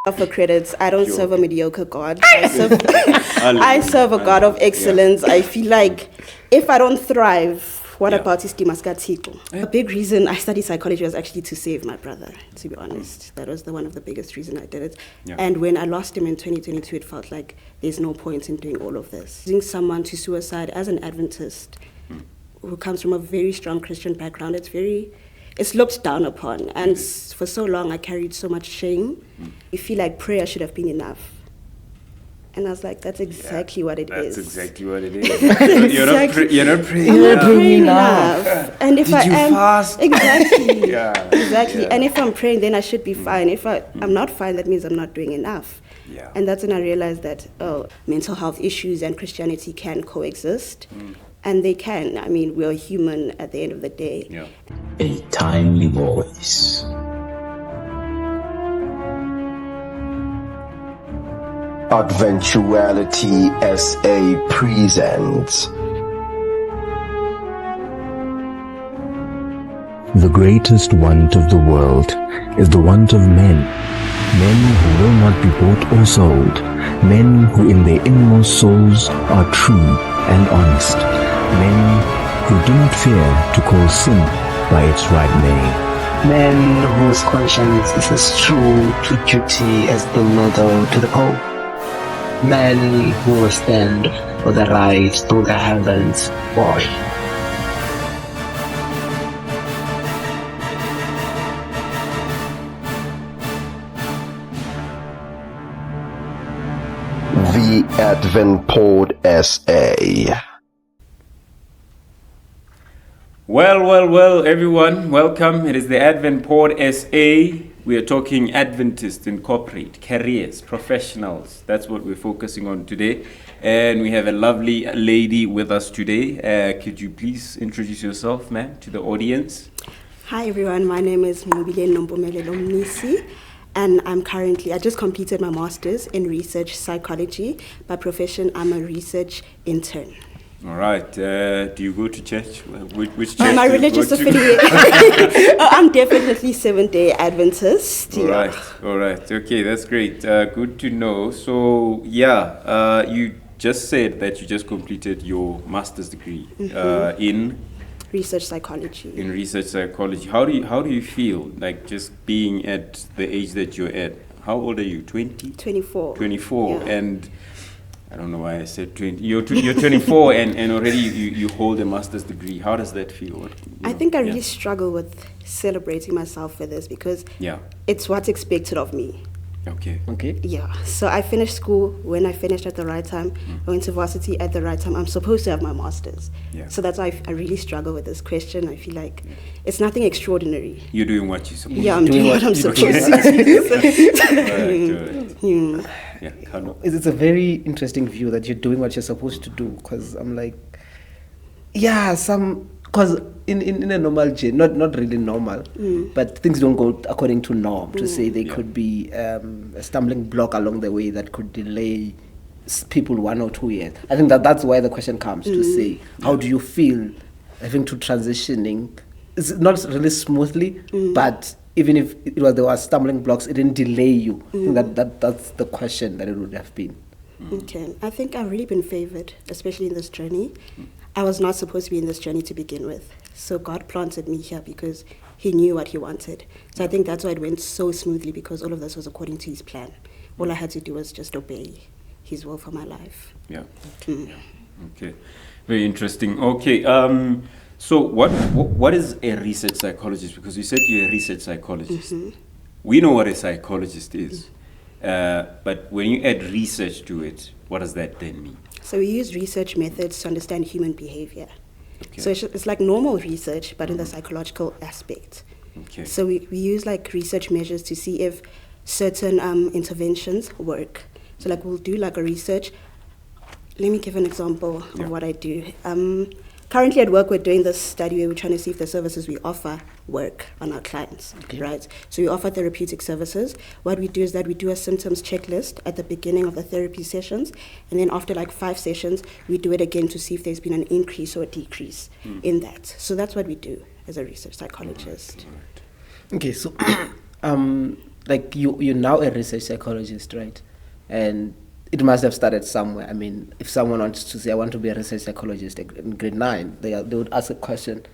For credits, I don't serve a mediocre God. I serve a God of excellence. I feel like if I don't thrive, what about Istima Skatiko? A big reason I studied psychology was actually to save my brother, to be honest. That was one of the biggest reasons I did it. And when I lost him in 2022, it felt like there's no point in doing all of this. Losing someone to suicide as an Adventist who comes from a very strong Christian background, it's looked down upon. And for so long, I carried so much shame. I feel like prayer should have been enough. And I was like, that's exactly what it is. That's exactly what it is. You're not praying enough. And if Did you fast? Exactly. Exactly. Yeah. And if I'm praying, then I should be fine. If I'm not fine, that means I'm not doing enough. Yeah. And that's when I realized that, mental health issues and Christianity can coexist. And they can. I mean, we're human at the end of the day. Yeah. A timely voice. Adventuality SA presents The greatest want of the world is the want of men. Men who will not be bought or sold. Men who in their inmost souls are true and honest. Men who do not fear to call sin by its right name. Men whose conscience is as true to duty as the mother to the Pope. Men who will stand for the right to the heavens, boy. The Advent Pod SA. Well, everyone, welcome. It is the Advent Pod SA. We are talking Adventists in corporate, careers, professionals. That's what we're focusing on today. And we have a lovely lady with us today. Could you please introduce yourself, ma'am, to the audience? Hi, everyone. My name is Ms Nqobile Nompumelelo Mnisi. And I just completed my master's in research psychology. By profession, I'm a research intern. All right. Do you go to church? Which church? My religious affiliate. I'm definitely Seventh-day Adventist. All right. Okay, that's great. Good to know. So, you just said that you just completed your master's degree in research psychology. In research psychology. How do you feel like just being at the age that you're at? How old are you? 20? 24. 24, yeah. And I don't know why I said 20. You're 24 and already you hold a master's degree. How does that feel? I think I really struggle with celebrating myself for this because it's what's expected of me. Okay. Yeah. So I finished school when I finished at the right time. I went to varsity at the right time. I'm supposed to have my master's. Yeah. So that's why I really struggle with this question. I feel like it's nothing extraordinary. You're doing what you're supposed to. Yeah, I'm doing what I'm supposed to. Right. It's a very interesting view that you're doing what you're supposed to do, because I'm like, because in a normal gen, not really normal, but things don't go according to norm. To say there could be a stumbling block along the way that could delay people 1 or 2 years. I think that's why the question comes to say, how do you feel having to transitioning? It's not really smoothly, but even if there were stumbling blocks, it didn't delay you. I think that's the question that it would have been. Okay, I think I've really been favored, especially in this journey. I was not supposed to be in this journey to begin with. So God planted me here because he knew what he wanted. So I think that's why it went so smoothly, because all of this was according to his plan. All I had to do was just obey his will for my life. Yeah. Okay. Very interesting. Okay. So what is a research psychologist? Because you said you're a research psychologist. We know what a psychologist is. But when you add research to it, what does that then mean? So we use research methods to understand human behavior. Okay. So it's like normal research, but in the psychological aspect. Okay. So we use like research measures to see if certain interventions work. So like we'll do like a research. Let me give an example of what I do. Currently at work, we're doing this study where we're trying to see if the services we offer work on our clients, right? So we offer therapeutic services. What we do is that we do a symptoms checklist at the beginning of the therapy sessions, and then after like 5 sessions, we do it again to see if there's been an increase or a decrease in that. So that's what we do as a research psychologist. Okay, so like you're now a research psychologist, right? And it must have started somewhere. I mean, if someone wants to say, I want to be a research psychologist in grade 9, they would ask a question,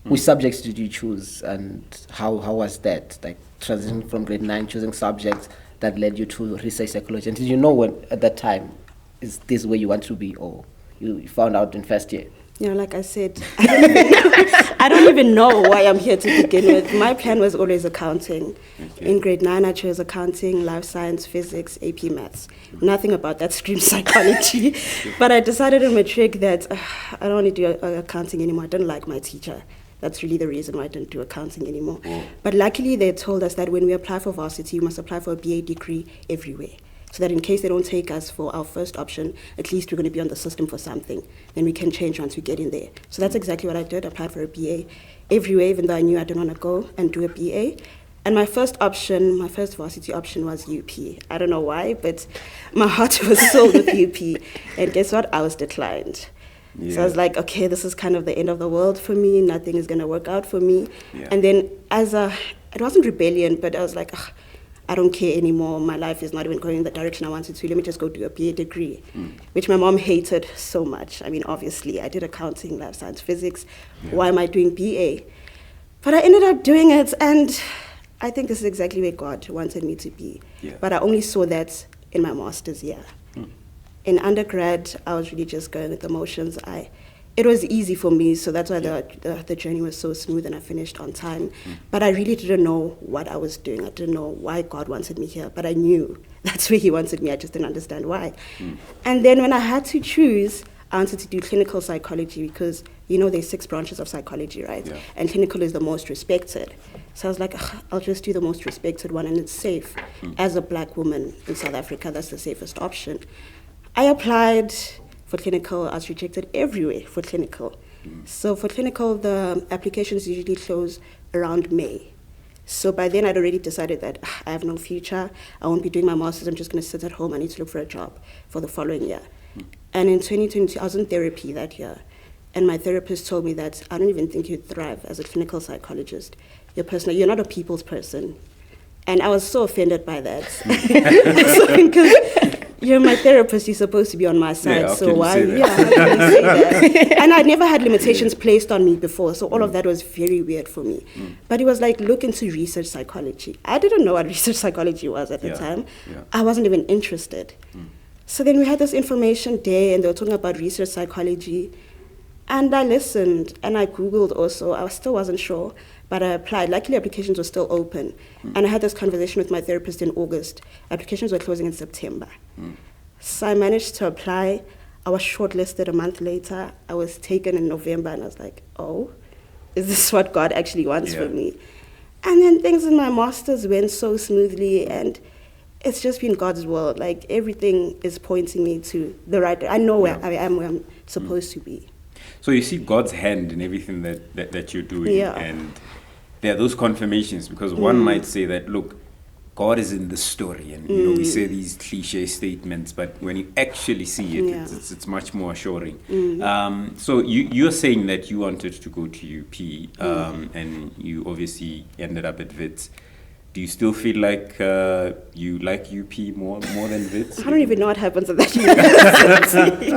which subjects did you choose, and how was that? Like transitioning from grade 9, choosing subjects that led you to research psychology. And did you know when at that time, is this where you want to be, or you found out in first year? You know, like I said, I don't even know why I'm here to begin with. My plan was always accounting. Okay. In grade 9, I chose accounting, life science, physics, AP maths. Nothing about that screams psychology. But I decided in matric that I don't want to do accounting anymore. I didn't like my teacher. That's really the reason why I didn't do accounting anymore. But luckily, they told us that when we apply for VARSITY, you must apply for a BA degree everywhere. So that in case they don't take us for our first option, at least we're going to be on the system for something. Then we can change once we get in there. So that's exactly what I did. I applied for a BA everywhere, even though I knew I didn't want to go and do a BA. And my first VARSITY option was UP. I don't know why, but my heart was sold with UP. And guess what? I was declined. Yeah. So I was like, okay, this is kind of the end of the world for me. Nothing is going to work out for me. Yeah. And then it wasn't rebellion, but I was like, I don't care anymore. My life is not even going in the direction I wanted to. Let me just go do a BA degree, which my mom hated so much. I mean, obviously, I did accounting, life science, physics. Yeah. Why am I doing BA? But I ended up doing it, and I think this is exactly where God wanted me to be. Yeah. But I only saw that in my master's year. In undergrad, I was really just going with the motions. It was easy for me, so that's why the journey was so smooth and I finished on time. But I really didn't know what I was doing. I didn't know why God wanted me here, but I knew that's where he wanted me. I just didn't understand why. And then when I had to choose, I wanted to do clinical psychology because, there's 6 branches of psychology, right? Yeah. And clinical is the most respected. So I was like, I'll just do the most respected one, and it's safe. As a Black woman in South Africa, that's the safest option. I applied for clinical. I was rejected everywhere for clinical. So for clinical, the applications usually close around May. So by then, I'd already decided that I have no future. I won't be doing my master's. I'm just going to sit at home. I need to look for a job for the following year. And in 2022, I was in therapy that year. And my therapist told me that I don't even think you'd thrive as a clinical psychologist. You're not a people's person. And I was so offended by that. Because you're my therapist, you're supposed to be on my side, so why? Yeah, how can you say that? And I'd never had limitations placed on me before, so all of that was very weird for me. But it was like, look into research psychology. I didn't know what research psychology was at the time. I wasn't even interested. So then we had this information day, and they were talking about research psychology. And I listened, and I Googled also. I still wasn't sure, but I applied. Luckily, applications were still open. And I had this conversation with my therapist in August. Applications were closing in September. So I managed to apply. I was shortlisted a month later. I was taken in November, and I was like, oh, is this what God actually wants for me? And then things in my master's went so smoothly, and it's just been God's will. Like, everything is pointing me to the right. I know where I am, where I'm supposed to be. So you see God's hand in everything that you're doing, and there are those confirmations, because one might say that, look, God is in the story, and we say these cliche statements, but when you actually see it, it's much more assuring. So you're saying that you wanted to go to UP, and you obviously ended up at Wits. Do you still feel like you like UP more than Wits? I don't even know what happens at that university.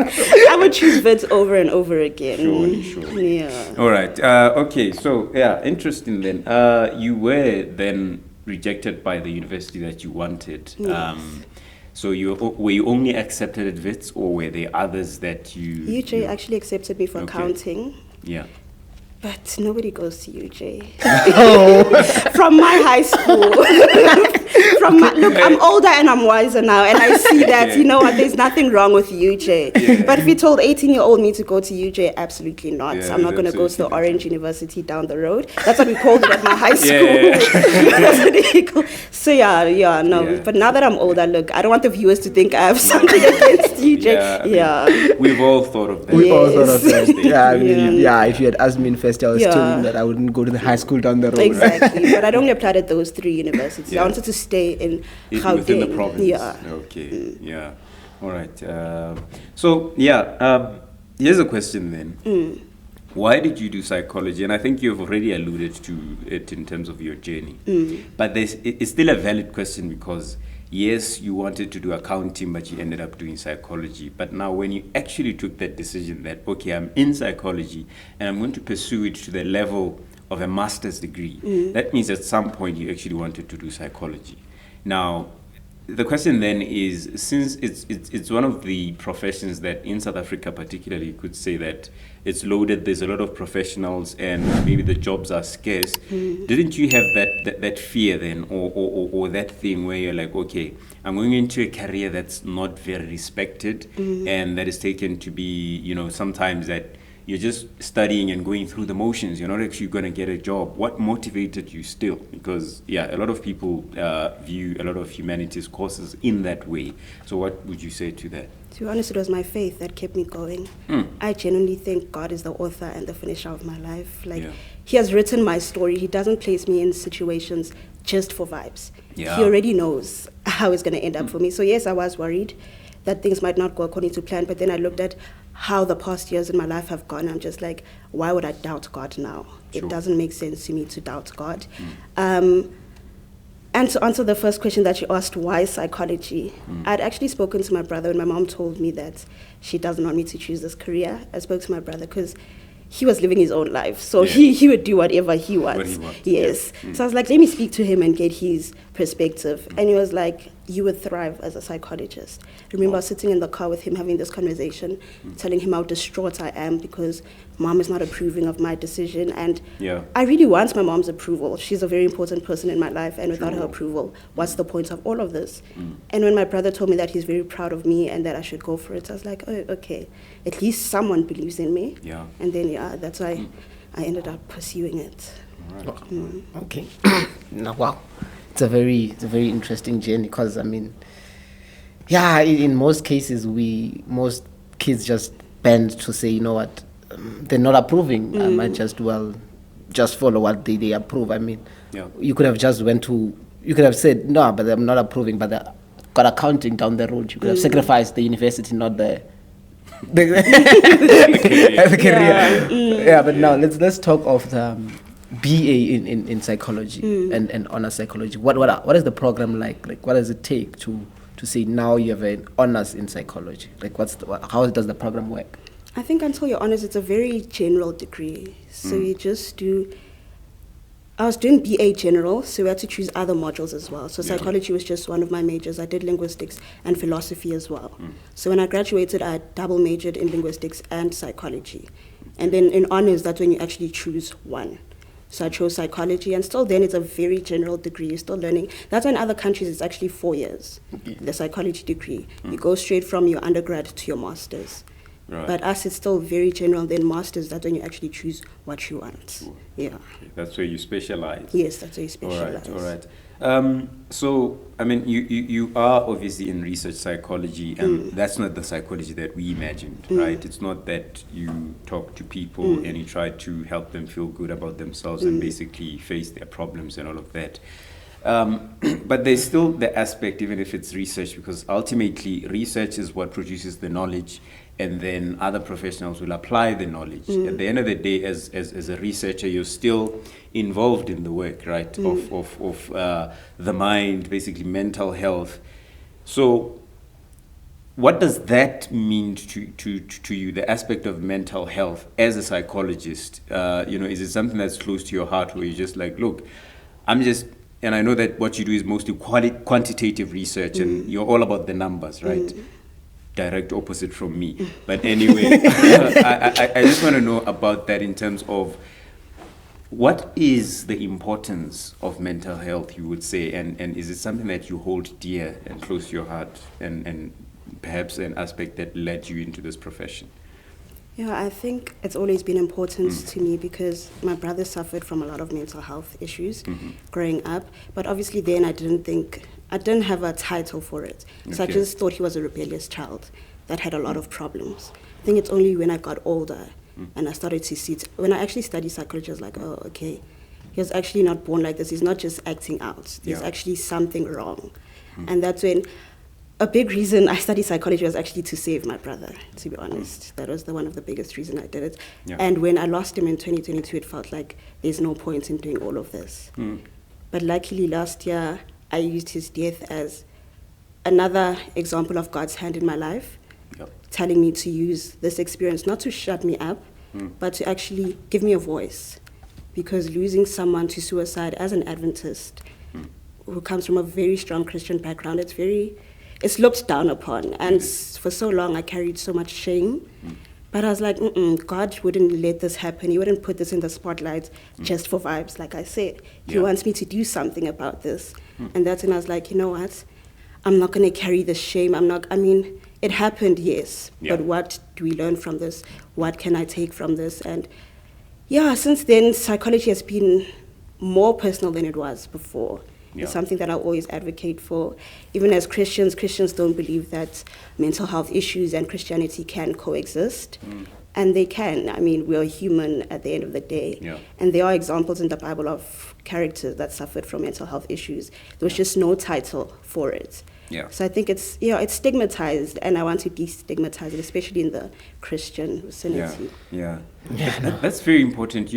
I would choose Wits over and over again. Sure. Yeah. All right. Okay. So interesting then. You were then rejected by the university that you wanted. Yes. So were you only accepted at Wits, or were there others that you? UJ actually accepted me for accounting. Yeah. But nobody goes to UJ. From my high school. Look, I'm older and I'm wiser now, and I see that, you know what, there's nothing wrong with UJ. Yeah. But if you told 18-year-old me to go to UJ, absolutely not. Yeah, I'm not going to go to the Orange University down the road. That's what we called it at my high school. So no. But now that I'm older, look, I don't want the viewers to think I have something against UJ. We've all thought of that. We all thought of that. If you had asked me in first year, I was told that I wouldn't go to the high school down the road. Exactly. But I'd only applied at those 3 universities. I wanted to stay in Gauteng. Within the province. Yeah. Okay. Yeah. All right. So here's a question then. why did you do psychology? And I think you've already alluded to it in terms of your journey. But it's still a valid question because, yes, you wanted to do accounting, but you ended up doing psychology. But now when you actually took that decision that, okay, I'm in psychology and I'm going to pursue it to the level of a master's degree, that means at some point you actually wanted to do psychology. Now, the question then is, since it's one of the professions that in South Africa particularly you could say that it's loaded, there's a lot of professionals and maybe the jobs are scarce, didn't you have that fear then or that thing where you're like, okay, I'm going into a career that's not very respected and that is taken to be, you know, sometimes that you're just studying and going through the motions. You're not actually going to get a job. What motivated you still? Because, yeah, a lot of people view a lot of humanities courses in that way. So what would you say to that? To be honest, it was my faith that kept me going. I genuinely think God is the author and the finisher of my life. He has written my story. He doesn't place me in situations just for vibes. He already knows how it's going to end up for me. So yes, I was worried that things might not go according to plan, but then I looked at how the past years in my life have gone. I'm just like, why would I doubt God now? Sure. It doesn't make sense to me to doubt God. And to answer the first question that you asked, why psychology? I'd actually spoken to my brother when my mom told me that she doesn't want me to choose this career. I spoke to my brother because he was living his own life. So he would do whatever he wants. Yes. So I was like, let me speak to him and get his perspective. And he was like, you would thrive as a psychologist. I remember I was sitting in the car with him having this conversation, telling him how distraught I am because mom is not approving of my decision. And I really want my mom's approval. She's a very important person in my life. And without her approval, what's the point of all of this? And when my brother told me that he's very proud of me and that I should go for it, I was like, oh, okay, at least someone believes in me. And then, that's why I ended up pursuing it. Okay. Now, wow. It's a very interesting journey because, I mean, in most cases, most kids just bend to say, you know what, they're not approving. I might just follow what they approve. I mean, you could have just you could have said, no, but I'm not approving, but I got accounting down the road. You could have sacrificed the university, not the career. But now let's talk of the BA in psychology and honors psychology. What is the program like? Like, what does it take to say now you have an honors in psychology? Like, how does the program work? I think until you're honest, it's a very general degree. So you just I was doing BA general, so we had to choose other modules as well. So psychology was just one of my majors. I did linguistics and philosophy as well. So when I graduated, I double majored in linguistics and psychology. And then in honors, that's when you actually choose one. So I chose psychology, and still then it's a very general degree. You're still learning. That's why in other countries it's actually 4 years, the psychology degree. You go straight from your undergrad to your master's. Right. But us, it's still very general. Then master's, that's when you actually choose what you want. Sure. Yeah. Okay. That's where you specialize. Yes, that's where you specialize. All right. So, I mean, you are obviously in research psychology, and that's not the psychology that we imagined, right? It's not that you talk to people and you try to help them feel good about themselves and basically face their problems and all of that. But there's still the aspect, even if it's research, because ultimately research is what produces the knowledge, and then other professionals will apply the knowledge. At the end of the day, as a researcher, you're still involved in the work, right, of the mind, basically mental health. So what does that mean to you, the aspect of mental health as a psychologist? Is it something that's close to your heart where you're just like, look, and I know that what you do is mostly quantitative research and you're all about the numbers, right? Direct opposite from me. But anyway, I just want to know about that in terms of what is the importance of mental health, you would say, and is it something that you hold dear and close to your heart and perhaps an aspect that led you into this profession? Yeah, I think it's always been important to me because my brother suffered from a lot of mental health issues growing up. But obviously then I didn't have a title for it. So I just thought he was a rebellious child that had a lot of problems. I think it's only when I got older and I started to see it. When I actually studied psychology, I was like, oh, okay, he was actually not born like this. He's not just acting out. There's actually something wrong. And that's when a big reason I studied psychology was actually to save my brother, to be honest. That was one of the biggest reasons I did it. Yeah. And when I lost him in 2022, it felt like there's no point in doing all of this. But luckily last year, I used his death as another example of God's hand in my life, telling me to use this experience not to shut me up, but to actually give me a voice. Because losing someone to suicide as an Adventist who comes from a very strong Christian background, it's looked down upon. And for so long, I carried so much shame. But I was like, God wouldn't let this happen. He wouldn't put this in the spotlight just for vibes, like I said. He wants me to do something about this. And that's when I was like, you know what? I'm not going to carry the shame. It happened, yes. But what do we learn from this? What can I take from this? And since then, psychology has been more personal than it was before. It's something that I always advocate for. Even as Christians don't believe that mental health issues and Christianity can coexist. And they can. We're human at the end of the day. And there are examples in the Bible of characters that suffered from mental health issues. There was just no title for it. So I think it's stigmatized, and I want to destigmatize it, especially in the Christian vicinity. That's very important.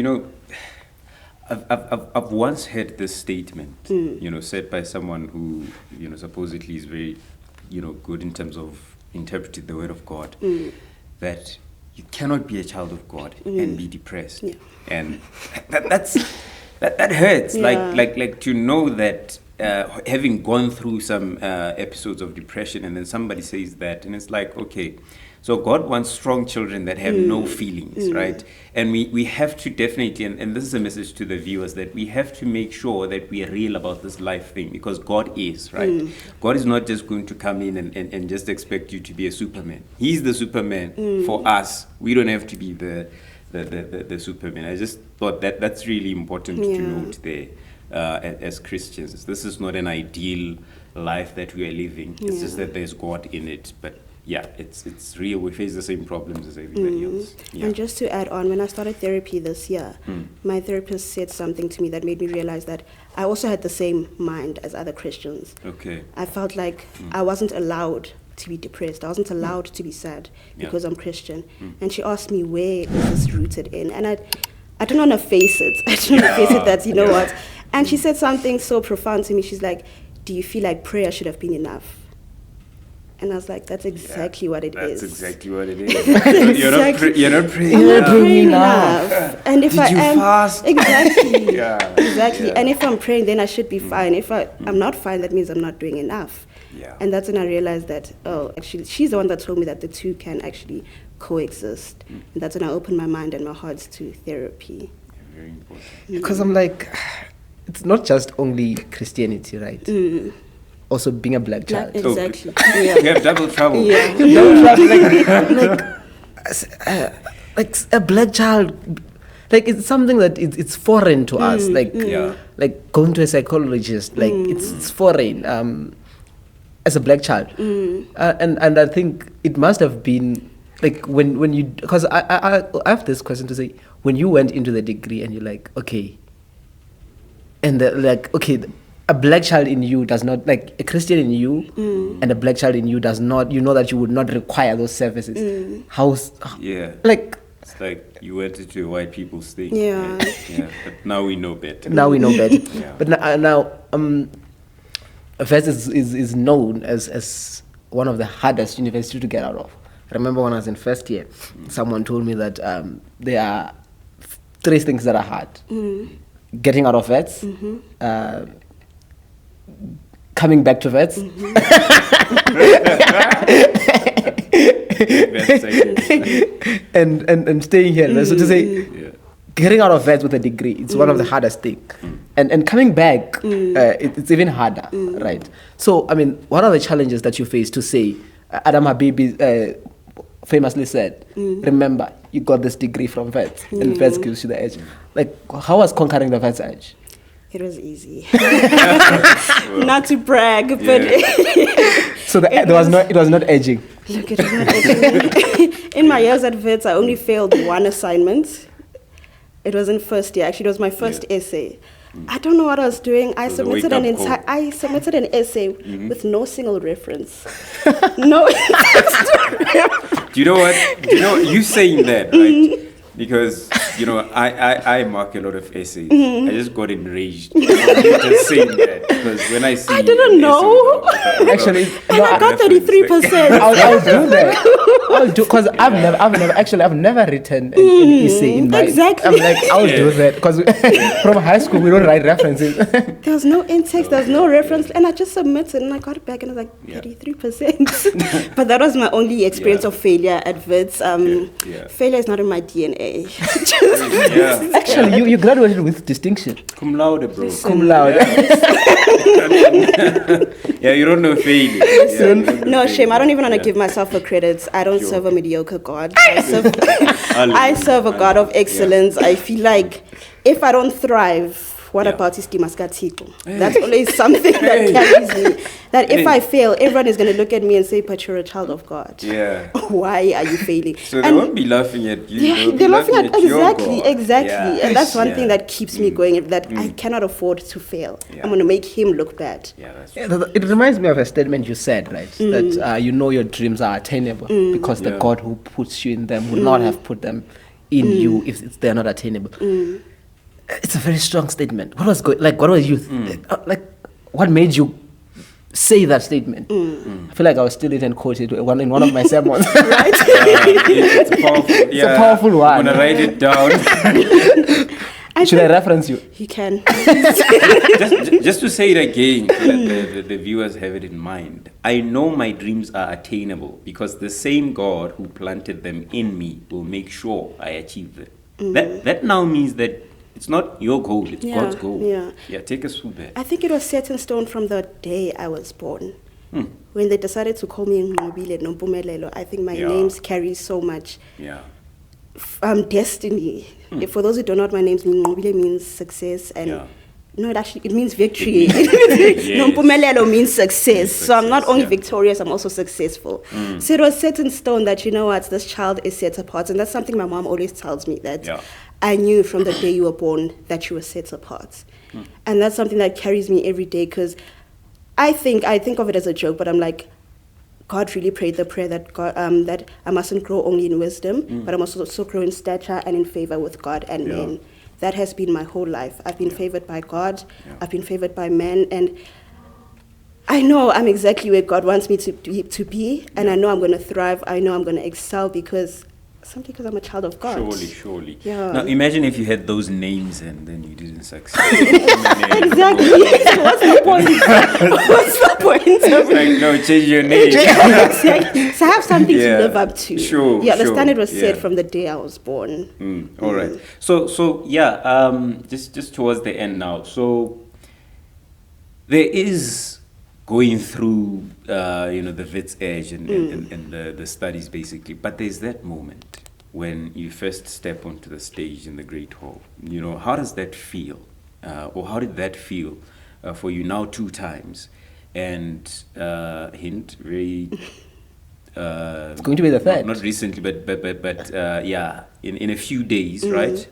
I've once heard this statement, said by someone who, supposedly is very, good in terms of interpreting the word of God, that you cannot be a child of God and be depressed. And that hurts. Like to know that having gone through some episodes of depression, and then somebody says that, and it's like, okay, so God wants strong children that have no feelings, right? And we have to definitely, and this is a message to the viewers, that we have to make sure that we are real about this life thing, because God is, right? God is not just going to come in and just expect you to be a Superman. He's the Superman for us. We don't have to be the Superman. I just thought that's really important to note there. As Christians, this is not an ideal life that we are living. It's just that there's God in it. But it's real. We face the same problems as everybody else. And just to add on, when I started therapy this year, my therapist said something to me that made me realize that I also had the same mind as other Christians. I felt like I wasn't allowed to be depressed. I wasn't allowed to be sad because I'm Christian. And she asked me, where is this rooted in? And I don't want to face it. I don't want to face it that, you know what? And she said something so profound to me. She's like, do you feel like prayer should have been enough? And I was like, that's exactly what it is. That's exactly what it is. You're not praying I'm not praying enough. And if Did you fast? Exactly. Exactly. And if I'm praying, then I should be fine. If I'm not fine, that means I'm not doing enough. And that's when I realized that, actually, she's the one that told me that the two can actually coexist. And that's when I opened my mind and my heart to therapy. Very important. Because I'm like, it's not just only Christianity, right? Also being a black child. Exactly. You have double trouble. Double trouble. Like a black child, like it's something that it's foreign to us. Like going to a psychologist, like it's foreign. As a black child, and I think it must have been like when you, because I have this question to say, when you went into the degree and you're like, okay, and a black child in you does not, like a Christian in you and a black child in you does not, you know that you would not require those services. Like, it's like you went into white people's thing. But now we know better. But now Wits is known as one of the hardest universities to get out of. I remember when I was in first year, someone told me that there are 3 things that are hard. Getting out of Wits, coming back to Wits, and staying here. So to say, getting out of Wits with a degree, it's one of the hardest things. And coming back, it's even harder, right? So, I mean, what are the challenges that you face to say, Adam Habibi famously said, remember, you got this degree from Wits, and Wits gives you the edge. Like, how was conquering the Wits edge? It was easy. Not to brag, but... So it was not edging. Look, it was not edging. In my years at Wits, I only failed 1 assignment. It was in first year. Actually, it was my first essay. I don't know what I was doing. I So the submitted wake-up an essay with no single reference. No. Do you know what? You saying that, right? Because, I mark a lot of essays. I just got enraged. You just saying that. Because when I see... I didn't know. Actually, and I got 33%. I'll do that. I'll do, because I've never written an essay in my... Exactly. I'm like, I'll do that. Because from high school, we don't write references. There was no in-text, there was no reference. And I just submitted and I got it back and I was like, 33%. But that was my only experience of failure at Wits. Failure is not in my DNA. Actually, you graduated with distinction. Cum laude, bro. Cum laude. Yeah, you don't know failure. No, shame. I don't even want to give myself the credits. I don't serve a mediocre God. I serve a God of excellence. I feel like if I don't thrive, what about Istimaskatiko? That's always something that carries me. That if I fail, everyone is going to look at me and say, but you're a child of God. Yeah. Why are you failing? So they won't be laughing at you. Yeah, they're laughing at exactly. Yeah. And that's one thing that keeps me going, that I cannot afford to fail. Yeah. I'm going to make him look bad. Yeah, that's It reminds me of a statement you said, right? That your dreams are attainable because the God who puts you in them would not have put them in you if they're not attainable. It's a very strong statement. What was what was you what made you say that statement? I feel like I was still even quoted in one of my sermons. Right? it's powerful. It's a powerful one. I'm gonna write it down. Should I reference you? You can. just to say it again, so that the viewers have it in mind. I know my dreams are attainable because the same God who planted them in me will make sure I achieve them. That now means that it's not your goal, it's God's goal. Yeah, take us through that. I think it was set in stone from the day I was born. When they decided to call me Nqobile Nompumelelo, I think my names carry so much destiny. For those who don't know what my name means, Nqobile means success, and no, it means victory. Nompumelelo means success. So I'm not only victorious, I'm also successful. So it was set in stone that, this child is set apart. And that's something my mom always tells me, that I knew from the day you were born that you were set apart. And that's something that carries me every day, because I think of it as a joke, but I'm like, God really prayed the prayer that that I mustn't grow only in wisdom, but I must also grow in stature and in favor with God and men. That has been my whole life. I've been favored by God. I've been favored by men, and I know I'm exactly where God wants me to be, and I know I'm going to thrive. I know I'm going to excel because I'm a child of God. Surely. Yeah. Now imagine if you had those names and then you didn't succeed. Exactly. What's the point? It's like, no, change your name. Exactly. So I have something to live up to. Sure. Yeah, the standard was set from the day I was born. All right. So just towards the end now. So there is going through the Wits edge and the studies basically, but there's that moment when you first step onto the stage in the Great Hall. How does that feel, or how did that feel for you now 2 times? And hint, very it's going to be the third. Not recently, but in a few days, right?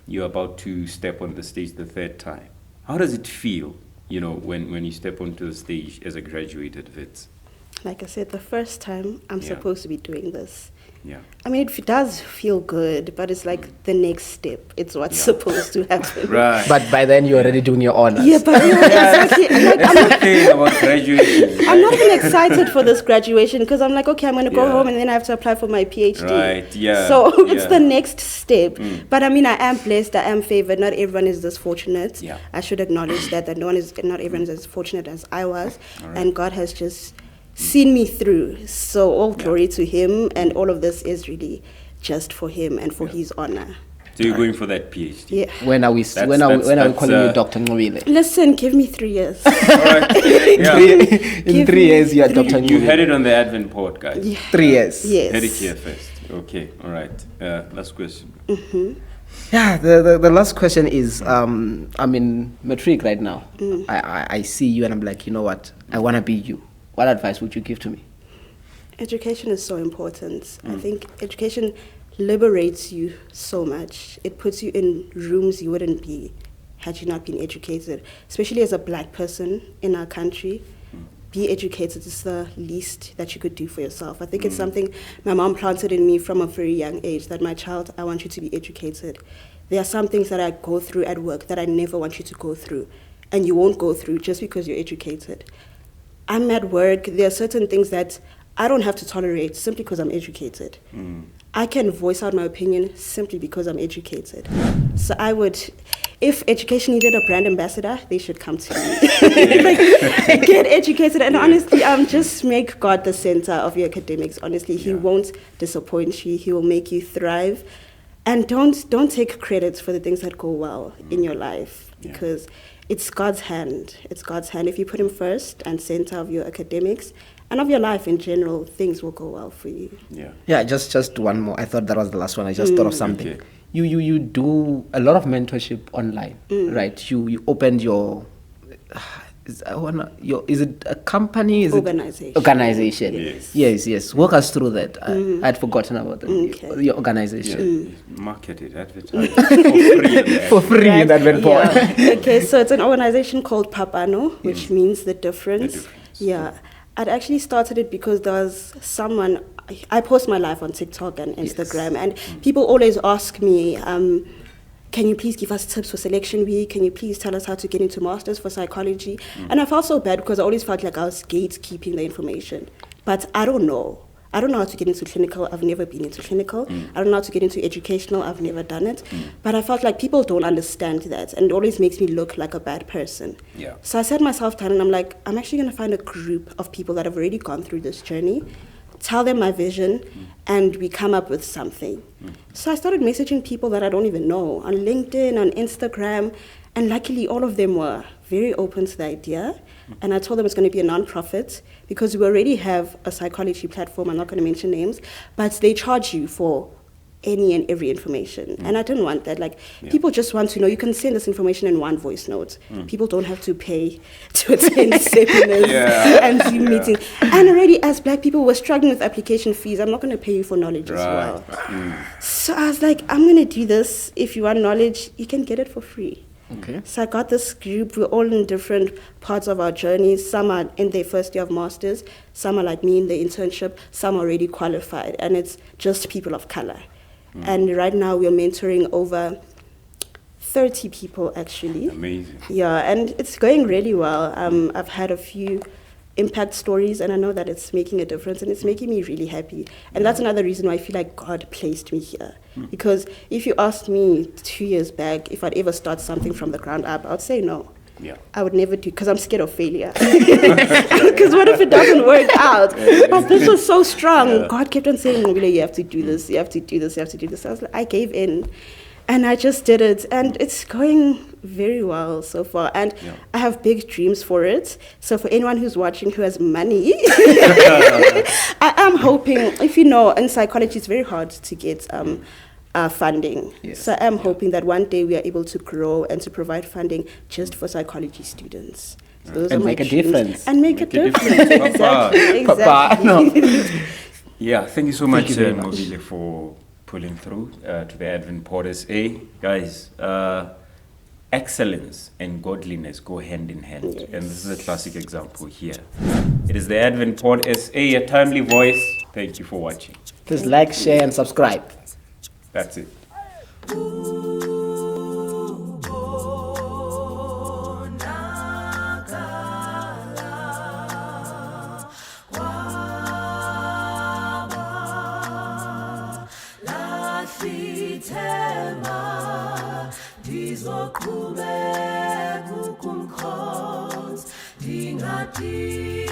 You're about to step on the stage the 3rd time. How does it feel? When you step onto the stage as a graduated Wits? Like I said, the first time I'm supposed to be doing this. Yeah. I mean, it does feel good, but it's like the next step. It's what's supposed to happen. Right. But by then you're already doing your honors. Yeah, but exactly. About graduation. I'm not even excited for this graduation because I'm like, okay, I'm going to go home and then I have to apply for my PhD. Right, yeah. So it's the next step. But I mean, I am blessed, I am favored. Not everyone is this fortunate. Yeah. I should acknowledge that not everyone is as fortunate as I was. Right. And God has just seen me through. So all glory to him, and all of this is really just for him and for his honor. So you're going for that PhD? Yeah. When are we calling you Dr. Nqobile? Listen, give me 3 years. All right. In 3 years, you are Dr. Nqobile. You had it on the Advent Port, guys. Yeah. 3 years. Yes. Had it here first. Okay, all right. Last question. Yeah, the last question is, I'm in matric right now. I see you and I'm like, you know what? I want to be you. What advice would you give to me? Education is so important. I think education liberates you so much. It puts you in rooms you wouldn't be had you not been educated, especially as a black person in our country. Be educated is the least that you could do for yourself. I think it's something my mom planted in me from a very young age, that my child, I want you to be educated. There are some things that I go through at work that I never want you to go through, and you won't go through just because you're educated. I'm at work, there are certain things that I don't have to tolerate simply because I'm educated. I can voice out my opinion simply because I'm educated. So I would, if education needed a brand ambassador, they should come to me. Like, get educated, and honestly, just make God the center of your academics. Honestly, He won't disappoint you. He will make you thrive. And don't take credit for the things that go well in your life, because it's God's hand. It's God's hand. If you put Him first and center of your academics and of your life in general, things will go well for you. Yeah, just one more. I thought that was the last one. I just thought of something. Okay. You do a lot of mentorship online, right? You opened your, is it a company? Organization. Yes. Walk us through that. I'd forgotten about that. Your organization. Market it, advertise for free. In that report. Okay, so it's an organization called Papano, which means the difference. Yeah. I'd actually started it because there was someone, I post my life on TikTok and Instagram, and people always ask me, can you please give us tips for selection week? Can you please tell us how to get into masters for psychology? And I felt so bad because I always felt like I was gatekeeping the information. But I don't know. I don't know how to get into clinical. I've never been into clinical. I don't know how to get into educational. I've never done it. But I felt like people don't understand that, and it always makes me look like a bad person. So I sat myself down and I'm like, I'm actually going to find a group of people that have already gone through this journey, tell them my vision, and we come up with something. So I started messaging people that I don't even know on LinkedIn, on Instagram, and luckily all of them were very open to the idea. And I told them it's going to be a non-profit because we already have a psychology platform. I'm not going to mention names, but they charge you for any and every information. And I didn't want that. Like, people just want to know. You can send this information in one voice note. People don't have to pay to attend seminars and Zoom meetings. And already as black people, we're struggling with application fees. I'm not going to pay you for knowledge as well. So I was like, I'm going to do this. If you want knowledge, you can get it for free. Okay. So I got this group. We're all in different parts of our journeys. Some are in their first year of masters. Some are like me in the internship. Some are already qualified. And it's just people of color. And right now we're mentoring over 30 people, actually. Amazing. Yeah, and it's going really well. I've had a few impact stories, and I know that it's making a difference, and it's making me really happy. And that's another reason why I feel like God placed me here. Because if you asked me 2 years back if I'd ever start something from the ground up, I'd say no. I would never do, because I'm scared of failure. Because what if it doesn't work out? But this was so strong. God kept on saying, Nqobile, you have to do this, you have to do this, you have to do this. I was like, I gave in. And I just did it. And it's going very well so far. And I have big dreams for it. So for anyone who's watching who has money, I am hoping, if you know, in psychology, it's very hard to get funding. So I am hoping that one day we are able to grow and to provide funding just for psychology students. So those and are my make a dreams. difference. And make a difference. Exactly. Yeah, thank you so much, Nqobile, for pulling through to the Advent Pod SA. Guys, excellence and godliness go hand in hand. And this is a classic example here. It is the Advent Pod SA, a timely voice. Thank you for watching. Please like, share, and subscribe. That's it. Dizoqhubeka ukumkhonza, ndingadingi